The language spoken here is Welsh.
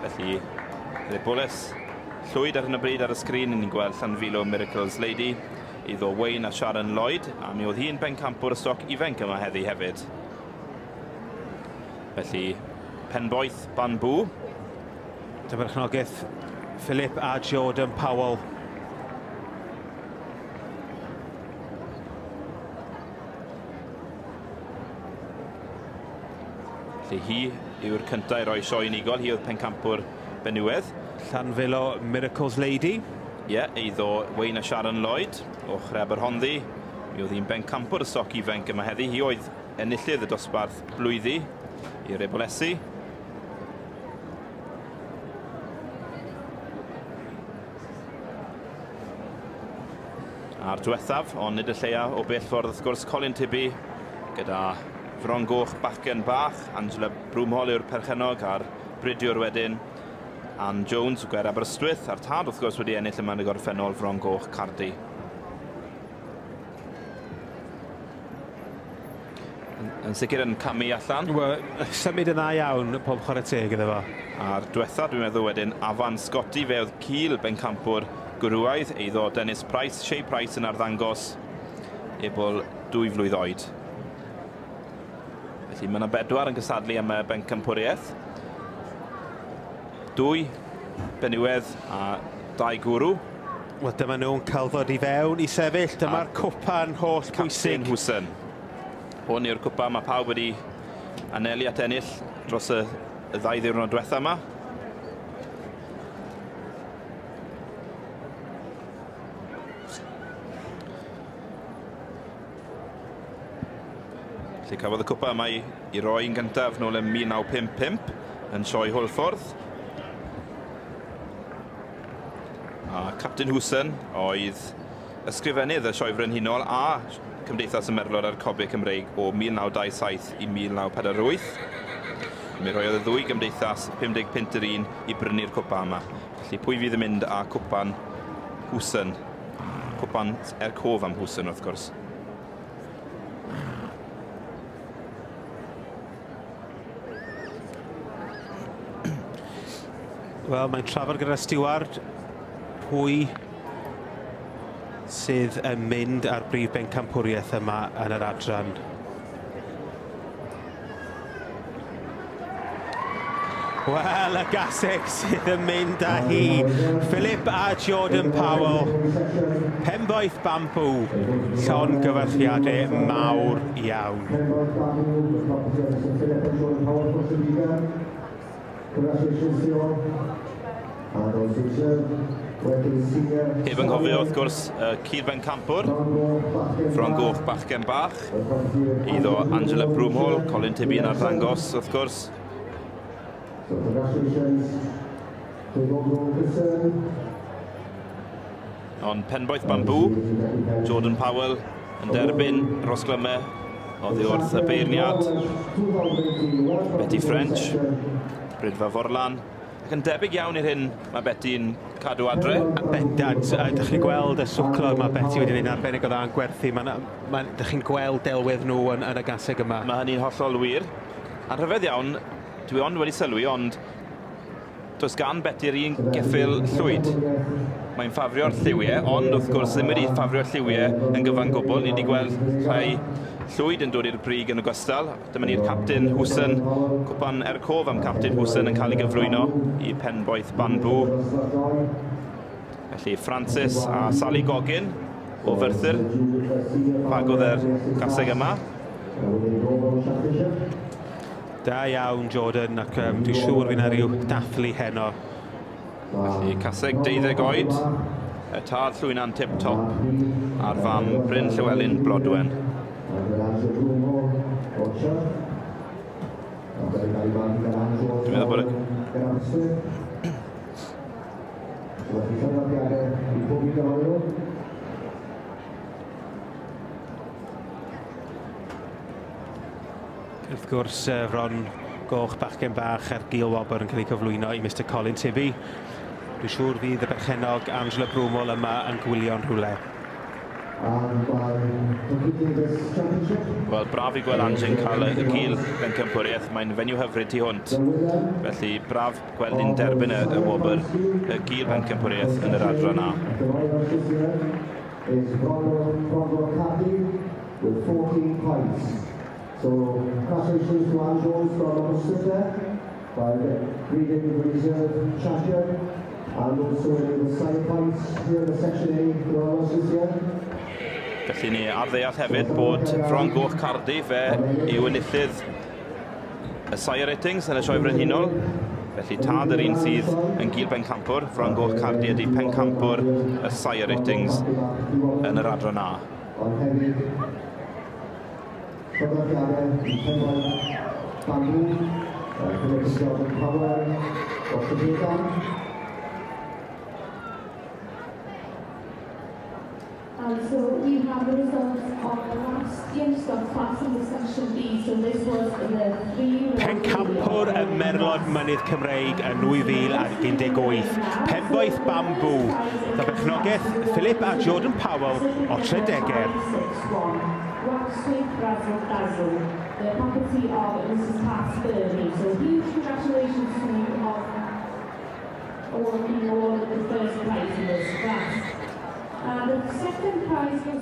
Felly, Rebolis llwyd ar hyn o bryd ar y sgrin. Ni'n gweld Llanfilo Miracles Lady iddo Wayne a Sharon Lloyd. A mi oedd hi'n bencampwr y stoc ifanc yma heddi hefyd. Felly, penboeth Banbw. Dyma'r chnogaeth Philip a Jordan Powell. Felly hi yw'r cyntaf i roi sioe unigol. Hi oedd pencampwr benywedd. Llanfilo Miracles Lady. Ie, eiddo Wayne a Sharon Lloyd o Chreaberhonddu. Mi oedd hi'n bencampwr y stoc ifanc yma heddi. Hi oedd enillydd y dosbarth blwyddi i Rebolesi. A'r diwethaf, ond nid y lleia o bell ffordd wrth gwrs, Colin Tibby gyda Fron Goch bachgen bach, Angela Brwmhol yw'r perchenog a'r bridiwr wedyn, Ann Jones o Gwer Aberystwyth, a'r tad wrth gwrs wedi ennill yma yn y gorffennol Fron Goch Cardi. Yn sicr yn camu allan. Symud yn dda iawn, pob chwarae teg iddo fo. A'r diwethaf, dwi'n meddwl wedyn, Afan Scotty, fe oedd Cil bencampwr gwrwaidd, eiddo Dennis Price, Shea Price yn arddangos ebol 2 flwydd oed. Felly mae yna 4 yn gysadlu am y bencampwriaeth. 2 benywedd a 2 gwrw. Wel, dyma nhw'n cael ddod i fewn i sefyll. Dyma'r cwpa'n holl bwysig. Captain Hwsen. Hwn yw'r cwpa mae pawb wedi anelu at ennill dros y 2 ddiwrnod diwethaf yma. Felly cafodd y cwpa yma i roi yn gyntaf nôl yn 1955 yn sioe Hwlffordd. A Captain Hwsen oedd ysgrifennydd y sioe frenhinol a Cymdeithas y Merlod a'r Cobiau Cymreig o 1927 i 1948. Mi roedd y 2 gymdeithas 50-1 i brynu'r cwpa yma. Felly pwy fydd yn mynd â cwpan Hwsen? Cwpan cof am Hwsen wrth gwrs. Wel, mae'n trafod gyda Stewart pwy sydd yn mynd ar brif bencampwriaeth yma yn yr adran. Wel, y gaseg sydd yn mynd â hi. Philip a Jordan Powell. Penboeth Banbw. Llon gyfarchiadau mawr iawn. Heb yn cofio wrth gwrs Cyd bencampwr, Fron Goch bachgen bach, iddo Angela Brwmhol, Colin Tibby yn arddangos wrth gwrs. Ond penboeth Banbw, Jordan Powell yn derbyn Rosglymau, oddi wrth y beirniad. Betty French, Brydfa Forlan. Ac yn debyg iawn i'r hyn mae Betty'n cadw adre. Bendant, ydych chi'n gweld y swclog mae Betty wedi gwneud arbennig o dda'n gwerthu. Ydych chi'n gweld delwedd nhw yn y gaseg yma. Mae hynny'n hollol wir. A'n rhyfedd iawn, dwi ond wedi sylwi, ond does gan Betty'r un geffyl llwyd. Mae'n ffafrio'r lliwiau, ond wrth gwrs ddim wedi ffafrio'r lliwiau yn gyfan gwbl. Ni wedi gweld rhai llwyd yn dod i'r brig yn ogystal. Dyma ni'r Captain Hwsen, cwpan cof am Captain Hwsen yn cael ei gyflwyno i penboeth Banbw. Felly Francis a Sally Goggin o Ferthyr pagodd yr gaseg yma. Da iawn, Jordan, ac dwi'n siŵr fydd yna rhyw dathlu heno. Felly caseg 12 oed, y tad llwyna'n tip-top a'r fam Bryn Llywelyn Blodwen. Dwi'n meddwl bod wrth gwrs, Fron Goch bachgen bach ar gil wobr yn cael ei cyflwyno i Mr Colin Tibby. Dwi'n siŵr fydd y berchenog Angela Brwmhol yma yn gwylio'n rhywle. Wel, braf i gweld Ange'n cael y gil bencampwriaeth. Mae'n fenyw hyfryd tu hwnt. Felly, braf gweld ni'n derbyn y wobr, y gil bencampwriaeth yn yr adran A. With 14 points. So, congratulations to Anne Jones from Australia by leading the reserve champion, and also in the side points here in the section A for us this year. Felly ni ar ddeall hefyd bod Ffron Goch Cardiff yw enillydd y Sire ratings yn y sioe frenhinol. Felly tad yr un sydd yn gil bencampwr, Ffron Goch Cardiff ydy pencampwr y Sire ratings yn yr adran A. And so we have the results of the last Youngstock class in the section B. So this was the three... Pencampwr y Merlod Mynydd Cymreig yn 2018. Penboeth Bambw. Da bechnogaeth Philip a Jordan Powell o Tredeger. The property of Mrs. Pat Burney. So huge congratulations to you on being awarded the first prize in this class. The second prize was...